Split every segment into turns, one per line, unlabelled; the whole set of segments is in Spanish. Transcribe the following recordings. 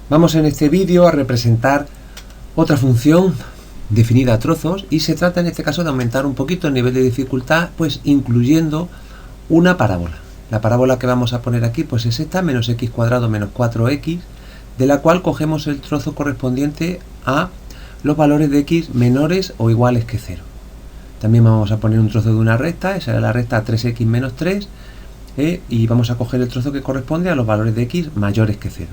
Vamos en este vídeo a representar otra función definida a trozos y se trata en este caso de aumentar un poquito el nivel de dificultad, pues incluyendo una parábola. La parábola que vamos a poner aquí pues es esta, menos x cuadrado menos 4x, de la cual cogemos el trozo correspondiente a los valores de x menores o iguales que 0. También vamos a poner un trozo de una recta, esa era la recta 3x menos 3, y vamos a coger el trozo que corresponde a los valores de x mayores que 0.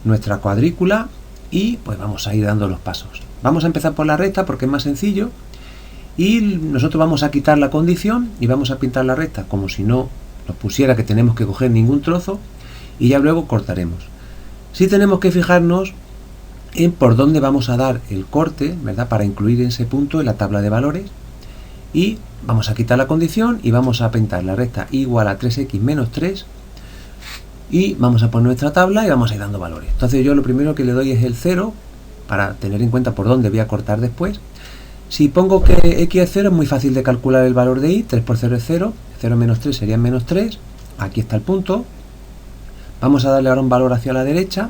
Nuestra cuadrícula y pues vamos a ir dando los pasos. Vamos a empezar por la recta porque es más sencillo y nosotros vamos a quitar la condición y vamos a pintar la recta como si no nos pusiera que tenemos que coger ningún trozo y ya luego cortaremos. Sí tenemos que fijarnos en por dónde vamos a dar el corte, ¿verdad? Para incluir ese punto en la tabla de valores y vamos a quitar la condición y vamos a pintar la recta igual a 3x menos 3 y vamos a poner nuestra tabla y vamos a ir dando valores. Entonces yo lo primero que le doy es el 0 para tener en cuenta por dónde voy a cortar después. Si pongo que x es 0 es muy fácil de calcular el valor de y, 3 por 0 es 0, 0 menos 3 sería menos 3, aquí está el punto. Vamos a darle ahora un valor hacia la derecha,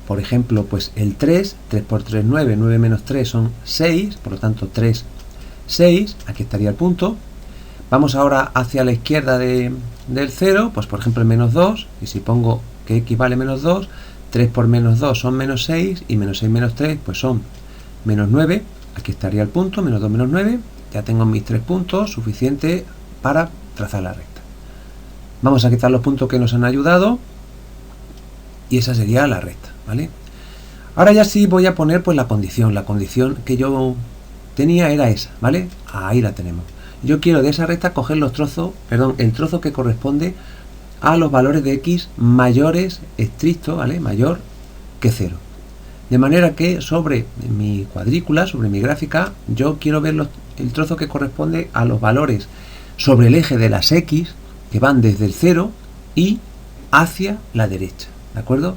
por ejemplo pues el 3, 3 por 3 9, 9 menos 3 son 6, por lo tanto 3, 6, aquí estaría el punto. Vamos ahora hacia la izquierda del 0, pues por ejemplo el menos 2, y si pongo que x vale menos 2, 3 por menos 2 son menos 6, y menos 6 menos 3 pues son menos 9, aquí estaría el punto, menos 2 menos 9, ya tengo mis 3 puntos suficientes para trazar la recta. Vamos a quitar los puntos que nos han ayudado, y esa sería la recta, ¿vale? Ahora ya sí voy a poner pues la condición que yo tenía era esa, ¿vale? Ahí la tenemos. Yo quiero de esa recta coger los trozos, el trozo que corresponde a los valores de x mayores estrictos, ¿vale? Mayor que 0. De manera que sobre mi cuadrícula, sobre mi gráfica, yo quiero ver el trozo que corresponde a los valores sobre el eje de las x que van desde el 0 y hacia la derecha, ¿de acuerdo?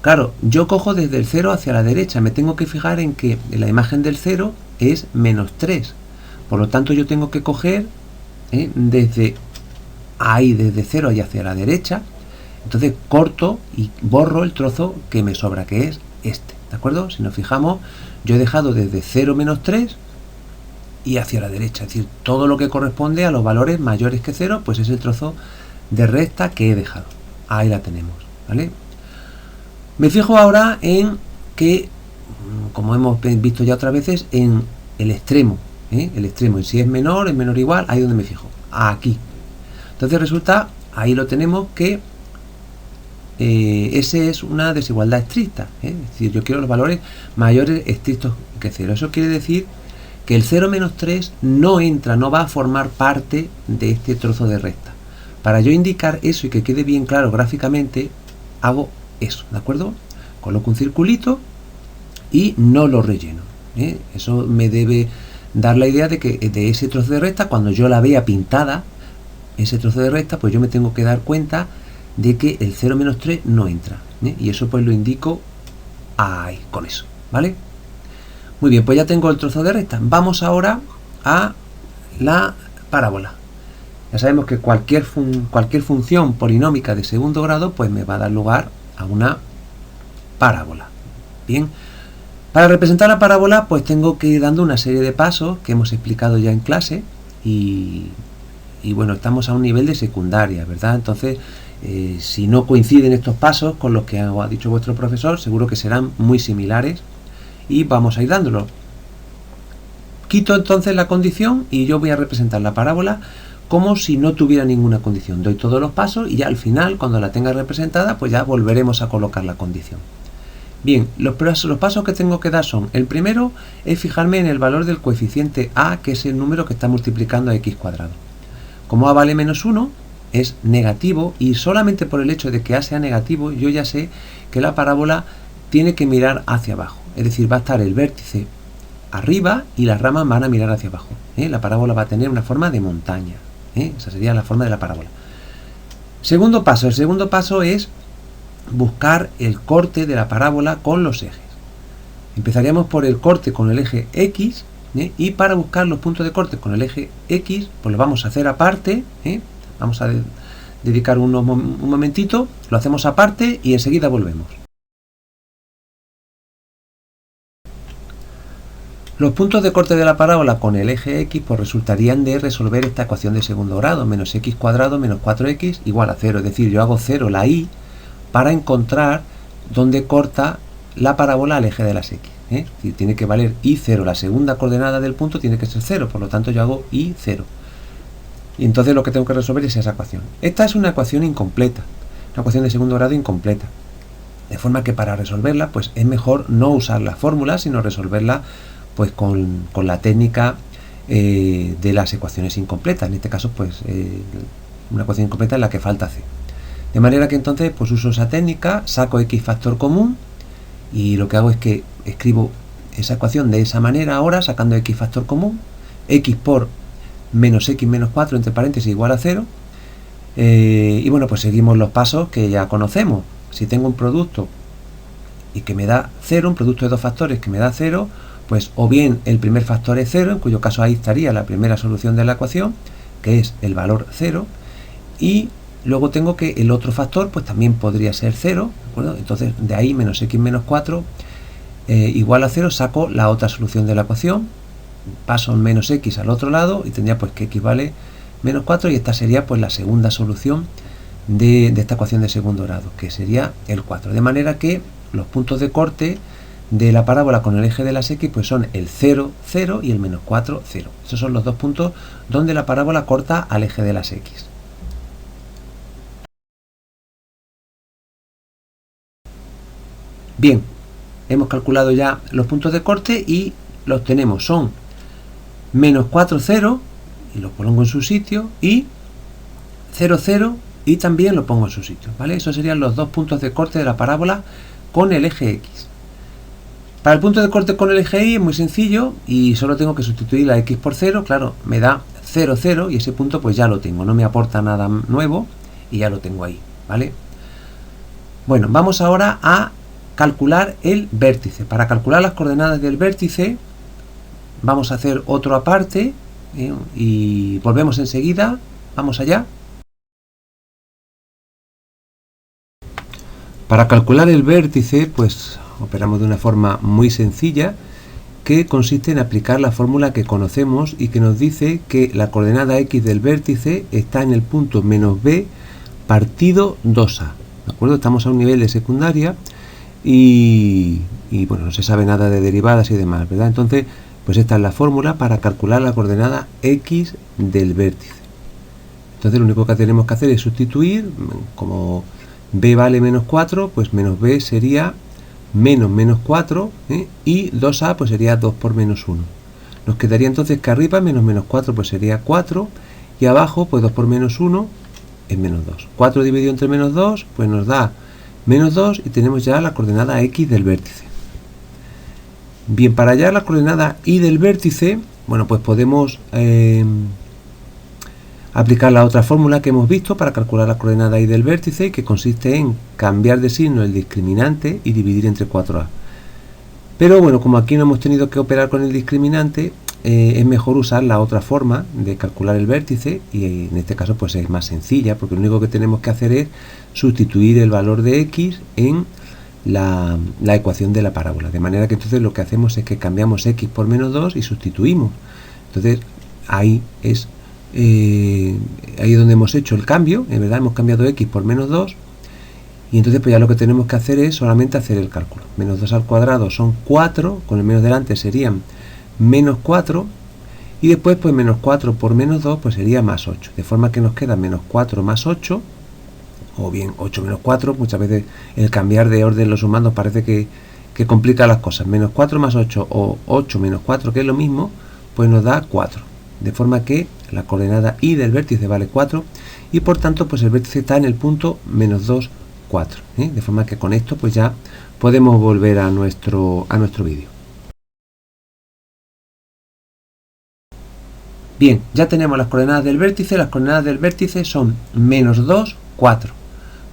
Claro, yo cojo desde el 0 hacia la derecha, me tengo que fijar en que la imagen del 0 es menos 3. Por lo tanto yo tengo que coger desde ahí, desde 0 y hacia la derecha. Entonces corto y borro el trozo que me sobra, que es este, ¿de acuerdo? Si nos fijamos, yo he dejado desde 0 menos 3 y hacia la derecha, es decir, todo lo que corresponde a los valores mayores que 0, pues es el trozo de recta que he dejado. Ahí la tenemos, ¿vale? Me fijo ahora en que, como hemos visto ya otras veces, en el extremo. El extremo, y si es menor o igual, ahí es donde me fijo, aquí. Entonces resulta, ahí lo tenemos, que ese es una desigualdad estricta, es decir, yo quiero los valores mayores estrictos que 0. Eso quiere decir que el 0 menos 3 no entra, no va a formar parte de este trozo de recta. Para yo indicar eso y que quede bien claro gráficamente, hago eso, ¿de acuerdo? Coloco un circulito y no lo relleno. Eso me debe dar la idea de que de ese trozo de recta, cuando yo la vea pintada, ese trozo de recta, pues yo me tengo que dar cuenta de que el 0 menos 3 no entra, y eso pues lo indico ahí, con eso, ¿vale? Muy bien, pues ya tengo el trozo de recta. Vamos ahora a la parábola. Ya sabemos que cualquier función polinómica de segundo grado pues me va a dar lugar a una parábola. Bien. Para representar la parábola pues tengo que ir dando una serie de pasos que hemos explicado ya en clase y bueno, estamos a un nivel de secundaria, ¿verdad? Entonces, si no coinciden estos pasos con los que ha dicho vuestro profesor, seguro que serán muy similares y vamos a ir dándolo. Quito entonces la condición y yo voy a representar la parábola como si no tuviera ninguna condición. Doy todos los pasos y ya al final, cuando la tenga representada, pues ya volveremos a colocar la condición. Bien, los pasos que tengo que dar son, el primero es fijarme en el valor del coeficiente a, que es el número que está multiplicando a x cuadrado. Como a vale menos 1, es negativo, y solamente por el hecho de que a sea negativo, yo ya sé que la parábola tiene que mirar hacia abajo. Es decir, va a estar el vértice arriba y las ramas van a mirar hacia abajo. La parábola va a tener una forma de montaña. Esa sería la forma de la parábola. Segundo paso, el segundo paso es buscar el corte de la parábola con los ejes. Empezaríamos por el corte con el eje X, y para buscar los puntos de corte con el eje X, pues lo vamos a hacer aparte. Vamos a dedicar un momentito, lo hacemos aparte y enseguida volvemos. Los puntos de corte de la parábola con el eje X pues resultarían de resolver esta ecuación de segundo grado, menos x cuadrado menos 4x igual a 0. Es decir, yo hago 0 la y para encontrar dónde corta la parábola al eje de las x. Es decir, tiene que valer y 0. La segunda coordenada del punto tiene que ser 0, por lo tanto yo hago y 0. Y entonces lo que tengo que resolver es esa ecuación. Esta es una ecuación incompleta, una ecuación de segundo grado incompleta. De forma que para resolverla pues es mejor no usar la fórmula, sino resolverla pues con la técnica de las ecuaciones incompletas. En este caso pues una ecuación incompleta en la que falta c. De manera que entonces pues uso esa técnica, saco x factor común y lo que hago es que escribo esa ecuación de esa manera ahora, sacando x factor común, x por menos x menos 4 entre paréntesis igual a 0. Y bueno, pues seguimos los pasos que ya conocemos. Si tengo un producto y que me da 0, un producto de dos factores que me da 0, pues o bien el primer factor es 0, en cuyo caso ahí estaría la primera solución de la ecuación, que es el valor 0, y luego tengo que el otro factor pues también podría ser 0, ¿de acuerdo? Entonces de ahí menos x menos 4 igual a 0, saco la otra solución de la ecuación, paso menos x al otro lado y tendría pues que x vale menos 4, y esta sería pues la segunda solución de esta ecuación de segundo grado, que sería el 4. De manera que los puntos de corte de la parábola con el eje de las x pues son el 0, 0 y el menos 4, 0. Esos son los dos puntos donde la parábola corta al eje de las x. Bien, hemos calculado ya los puntos de corte y los tenemos, son menos 4, 0, y lo pongo en su sitio, y 0, 0, y también lo pongo en su sitio, ¿vale? Esos serían los dos puntos de corte de la parábola con el eje x. Para el punto de corte con el eje y es muy sencillo y solo tengo que sustituir la x por 0, claro, me da 0, 0 y ese punto pues ya lo tengo, no me aporta nada nuevo y ya lo tengo ahí, ¿vale? Bueno, vamos ahora a calcular el vértice. Para calcular las coordenadas del vértice vamos a hacer otro aparte y volvemos enseguida, vamos allá. Para calcular el vértice pues operamos de una forma muy sencilla, que consiste en aplicar la fórmula que conocemos y que nos dice que la coordenada x del vértice está en el punto menos b partido 2a. ¿De acuerdo? Estamos a un nivel de secundaria y bueno, no se sabe nada de derivadas y demás, ¿verdad? Entonces, pues esta es la fórmula para calcular la coordenada x del vértice. Entonces lo único que tenemos que hacer es sustituir, como b vale menos 4, pues menos b sería menos 4, y 2a pues sería 2 por menos 1. Nos quedaría entonces que arriba menos 4 pues sería 4 y abajo pues 2 por menos 1 es menos 2. 4 dividido entre menos 2 pues nos da menos 2 y tenemos ya la coordenada x del vértice. Bien, para hallar la coordenada y del vértice, bueno, pues podemos aplicar la otra fórmula que hemos visto para calcular la coordenada y del vértice, que consiste en cambiar de signo el discriminante y dividir entre 4a. Pero bueno, como aquí no hemos tenido que operar con el discriminante, es mejor usar la otra forma de calcular el vértice, y en este caso pues es más sencilla, porque lo único que tenemos que hacer es sustituir el valor de x en la ecuación de la parábola, de manera que entonces lo que hacemos es que cambiamos x por menos 2 y sustituimos. Entonces ahí es donde hemos hecho el cambio, en verdad hemos cambiado x por menos 2, y entonces pues ya lo que tenemos que hacer es solamente hacer el cálculo. Menos 2 al cuadrado son 4, con el menos delante serían menos 4, y después pues menos 4 por menos 2 pues sería más 8, de forma que nos queda menos 4 más 8, o bien 8 menos 4, muchas veces el cambiar de orden los sumandos parece que complica las cosas. Menos 4 más 8 o 8 menos 4, que es lo mismo, pues nos da 4, de forma que la coordenada y del vértice vale 4 y por tanto pues el vértice está en el punto menos 2, 4, de forma que con esto pues ya podemos volver a nuestro vídeo. Bien, ya tenemos las coordenadas del vértice. Las coordenadas del vértice son menos 2, 4.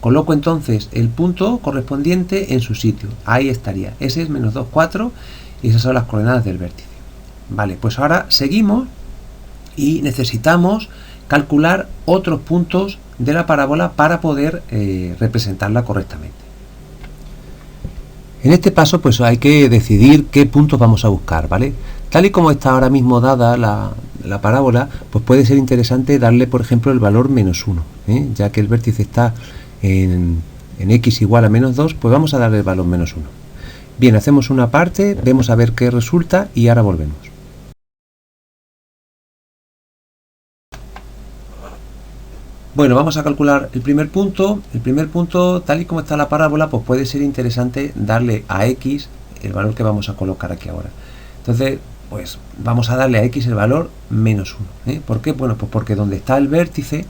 Coloco entonces el punto correspondiente en su sitio, ahí estaría, ese es menos 2, 4 y esas son las coordenadas del vértice. Vale, pues ahora seguimos y necesitamos calcular otros puntos de la parábola para poder representarla correctamente. En este paso pues hay que decidir qué puntos vamos a buscar, ¿vale? Tal y como está ahora mismo dada la parábola, pues puede ser interesante darle, por ejemplo, el valor -1, ya que el vértice está en x igual a -2, pues vamos a darle el valor -1. Bien, hacemos una parte, vemos a ver qué resulta y ahora volvemos. Bueno, vamos a calcular el primer punto. El primer punto, tal y como está la parábola, pues puede ser interesante darle a x el valor que vamos a colocar aquí ahora. Entonces, pues vamos a darle a x el valor -1. ¿Por qué? Bueno, pues porque donde está el vértice,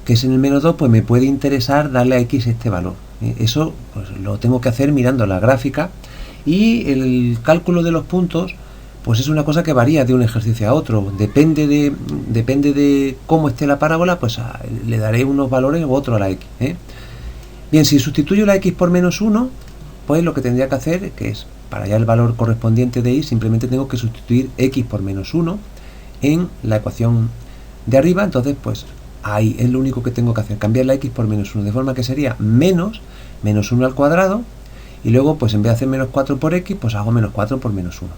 que es en el -2, pues me puede interesar darle a x este valor. Eso pues lo tengo que hacer mirando la gráfica, y el cálculo de los puntos pues es una cosa que varía de un ejercicio a otro. Depende de cómo esté la parábola, pues le daré unos valores u otros a la x. Bien, si sustituyo la x por -1, pues lo que tendría que hacer, que es para hallar el valor correspondiente de y, simplemente tengo que sustituir x por -1 en la ecuación de arriba. Entonces pues ahí es lo único que tengo que hacer, cambiar la x por -1, de forma que sería -1 al cuadrado, y luego pues en vez de hacer -4 por x, pues hago -4 por -1.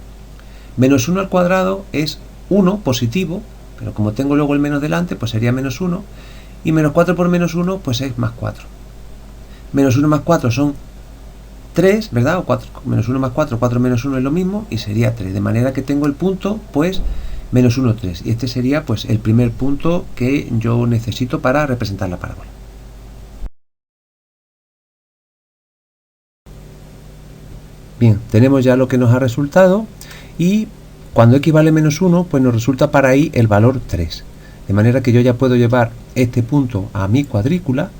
-1 al cuadrado es 1 positivo, pero como tengo luego el menos delante, pues sería -1, y -4 por -1 pues es +4. -1 más 4 son 3, ¿verdad? O 4, -1 más 4, 4 menos 1 es lo mismo, y sería 3, de manera que tengo el punto pues -1, 3, y este sería pues el primer punto que yo necesito para representar la parábola. Bien, tenemos ya lo que nos ha resultado, y cuando x vale -1, pues nos resulta para ahí el valor 3, de manera que yo ya puedo llevar este punto a mi cuadrícula.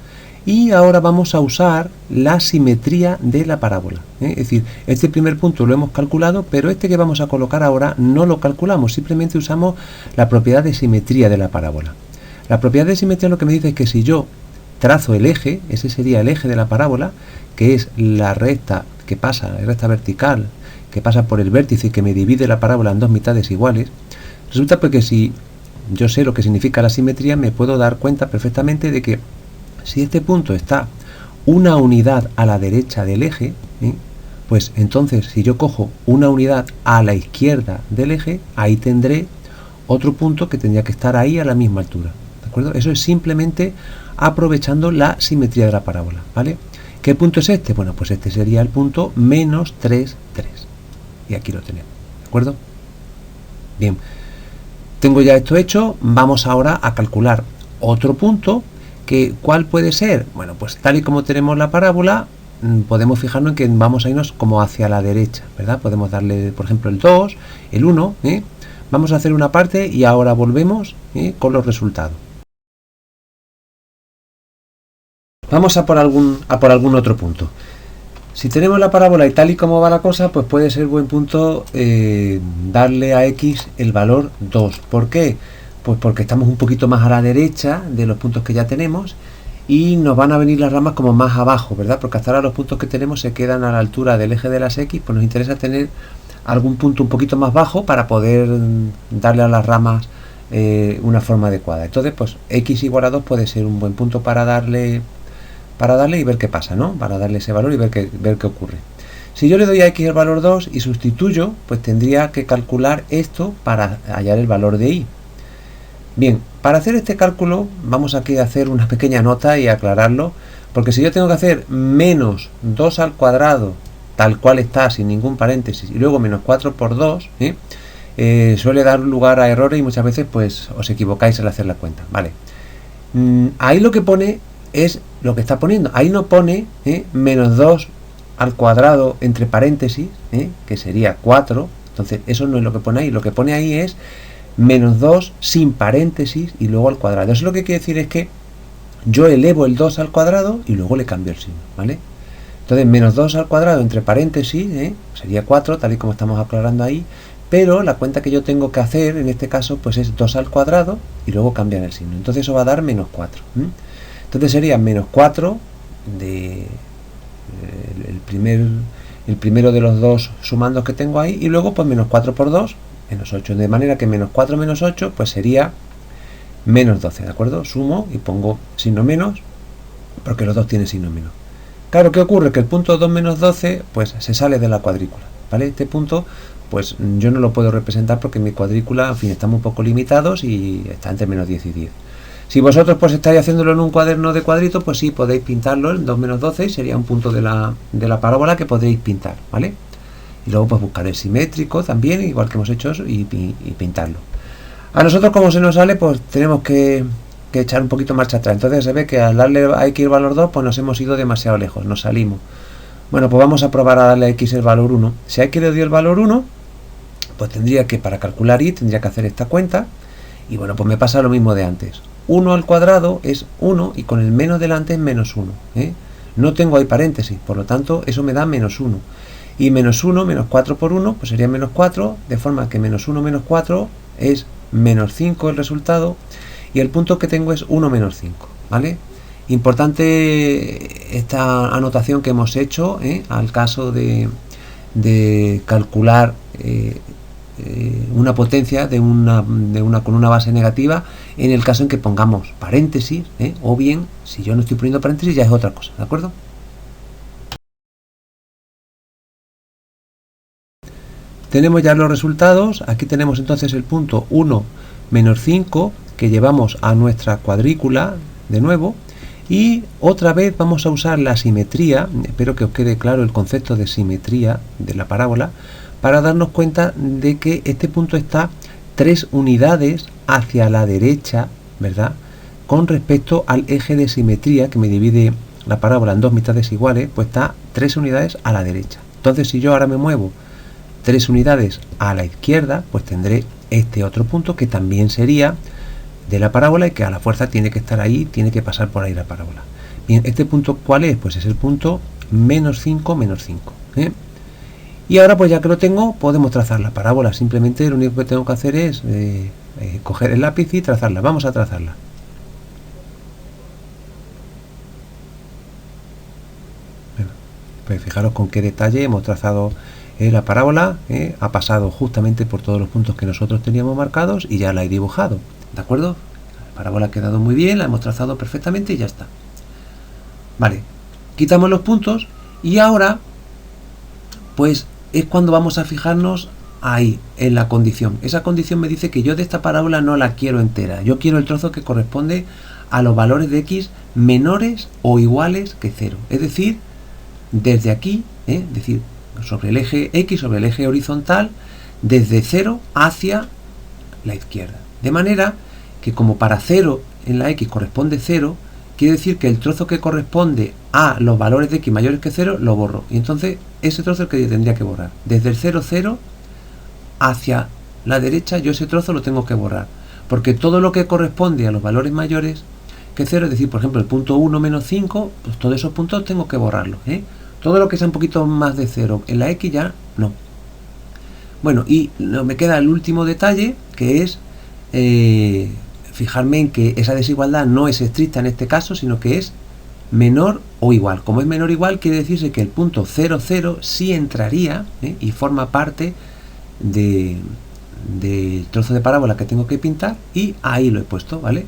Y ahora vamos a usar la simetría de la parábola. Es decir, este primer punto lo hemos calculado, pero este que vamos a colocar ahora no lo calculamos, simplemente usamos la propiedad de simetría de la parábola. La propiedad de simetría lo que me dice es que si yo trazo el eje, ese sería el eje de la parábola, que es la recta que pasa, la recta vertical, que pasa por el vértice y que me divide la parábola en dos mitades iguales, resulta pues que si yo sé lo que significa la simetría, me puedo dar cuenta perfectamente de que si este punto está una unidad a la derecha del eje, pues entonces si yo cojo una unidad a la izquierda del eje, ahí tendré otro punto que tendría que estar ahí a la misma altura. ¿De acuerdo? Eso es simplemente aprovechando la simetría de la parábola, ¿vale? ¿Qué punto es este? Bueno, pues este sería el punto -3, 3. Y aquí lo tenemos, ¿de acuerdo? Bien, tengo ya esto hecho. Vamos ahora a calcular otro punto. ¿Cuál puede ser? Bueno, pues tal y como tenemos la parábola, podemos fijarnos en que vamos a irnos como hacia la derecha, ¿verdad? Podemos darle, por ejemplo, el 2, el 1, Vamos a hacer una parte y ahora volvemos con los resultados. Vamos a por algún otro punto. Si tenemos la parábola y tal y como va la cosa, pues puede ser buen punto darle a x el valor 2. ¿Por qué? Pues porque estamos un poquito más a la derecha de los puntos que ya tenemos y nos van a venir las ramas como más abajo, ¿verdad? Porque hasta ahora los puntos que tenemos se quedan a la altura del eje de las x, pues nos interesa tener algún punto un poquito más bajo para poder darle a las ramas una forma adecuada. Entonces, pues x igual a 2 puede ser un buen punto para darle y ver qué pasa, ¿no? Para darle ese valor y ver qué ocurre. Si yo le doy a x el valor 2 y sustituyo, pues tendría que calcular esto para hallar el valor de y. Bien, para hacer este cálculo vamos aquí a hacer una pequeña nota y aclararlo, porque si yo tengo que hacer -2 al cuadrado tal cual está, sin ningún paréntesis, y luego -4 por 2, suele dar lugar a errores y muchas veces pues os equivocáis al hacer la cuenta, ¿vale? Ahí lo que pone es lo que está poniendo, ahí no pone -2 al cuadrado entre paréntesis, que sería 4, entonces eso no es lo que pone ahí, lo que pone ahí es -2 sin paréntesis y luego al cuadrado. Eso lo que quiere decir es que yo elevo el 2 al cuadrado y luego le cambio el signo, ¿vale? Entonces -2 al cuadrado entre paréntesis sería 4, tal y como estamos aclarando ahí, pero la cuenta que yo tengo que hacer en este caso pues es 2 al cuadrado y luego cambian el signo, entonces eso va a dar -4. Entonces sería -4 de el primero de los dos sumandos que tengo ahí, y luego pues -4 por 2, -8, de manera que -4 menos 8 pues sería -12, ¿de acuerdo? Sumo y pongo signo menos porque los dos tienen signo menos. Claro, ¿qué ocurre? Que el punto 2 menos 12 pues se sale de la cuadrícula, ¿vale? Este punto pues yo no lo puedo representar porque mi cuadrícula, en fin, estamos un poco limitados y está entre menos 10 y 10. Si vosotros pues estáis haciéndolo en un cuaderno de cuadritos, pues sí, podéis pintarlo en 2 menos 12 y sería un punto de la parábola que podréis pintar, ¿vale? Y luego pues buscar el simétrico también, igual que hemos hecho eso, y pintarlo. A nosotros, como se nos sale, pues tenemos que echar un poquito marcha atrás. Entonces se ve que al darle a x el valor 2, pues nos hemos ido demasiado lejos, nos salimos. Bueno, pues vamos a probar a darle a x el valor 1. Si a x le doy el valor 1, pues tendría que, para calcular y, tendría que hacer esta cuenta. Y bueno, pues me pasa lo mismo de antes. 1 al cuadrado es 1 y con el menos delante es menos 1. No tengo ahí paréntesis, por lo tanto eso me da menos 1. Y menos 1, menos 4 por 1, pues sería menos 4, de forma que menos 1 menos 4 es menos 5 el resultado. Y el punto que tengo es 1 menos 5, ¿vale? Importante esta anotación que hemos hecho al caso de calcular una potencia con una base negativa, en el caso en que pongamos paréntesis, o bien, si yo no estoy poniendo paréntesis, ya es otra cosa, ¿de acuerdo? Tenemos ya los resultados. Aquí tenemos entonces el punto 1 menos 5 que llevamos a nuestra cuadrícula de nuevo, y otra vez vamos a usar la simetría. Espero que os quede claro el concepto de simetría de la parábola, para darnos cuenta de que este punto está 3 unidades hacia la derecha, ¿verdad?, con respecto al eje de simetría que me divide la parábola en dos mitades iguales, pues está 3 unidades a la derecha. Entonces, si yo ahora me muevo 3 unidades a la izquierda, pues tendré este otro punto que también sería de la parábola y que a la fuerza tiene que estar ahí, tiene que pasar por ahí la parábola. Bien, ¿este punto cuál es? Pues es el punto menos 5, menos 5. Y ahora, pues ya que lo tengo, podemos trazar la parábola. Simplemente lo único que tengo que hacer es coger el lápiz y trazarla. Vamos a trazarla. Bueno, pues fijaros con qué detalle hemos trazado la parábola. Ha pasado justamente por todos los puntos que nosotros teníamos marcados y ya la he dibujado. ¿De acuerdo? La parábola ha quedado muy bien, la hemos trazado perfectamente y ya está. Vale, quitamos los puntos y ahora pues es cuando vamos a fijarnos ahí, en la condición. Esa condición me dice que yo de esta parábola no la quiero entera. Yo quiero el trozo que corresponde a los valores de x menores o iguales que 0. Es decir, desde aquí, decir, sobre el eje x, sobre el eje horizontal, desde 0 hacia la izquierda. De manera que como para 0 en la x corresponde 0, quiere decir que el trozo que corresponde a los valores de x mayores que 0 lo borro. Y entonces ese trozo es el que yo tendría que borrar. Desde el 0, 0 hacia la derecha, yo ese trozo lo tengo que borrar. Porque todo lo que corresponde a los valores mayores que 0, es decir, por ejemplo, el punto 1 menos 5, pues todos esos puntos tengo que borrarlos. Todo lo que sea un poquito más de 0 en la x ya no. Bueno, y me queda el último detalle, que es fijarme en que esa desigualdad no es estricta en este caso, sino que es menor o igual. Como es menor o igual, quiere decirse que el punto 0, 0 sí entraría y forma parte del trozo de parábola que tengo que pintar, y ahí lo he puesto, ¿vale?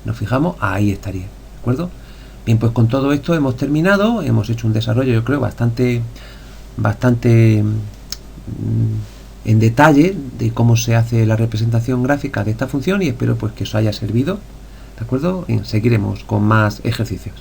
Nos fijamos, ahí estaría, ¿de acuerdo? Bien, pues con todo esto hemos terminado, hemos hecho un desarrollo, yo creo, bastante en detalle de cómo se hace la representación gráfica de esta función, y espero pues que os haya servido, ¿de acuerdo? Bien, seguiremos con más ejercicios.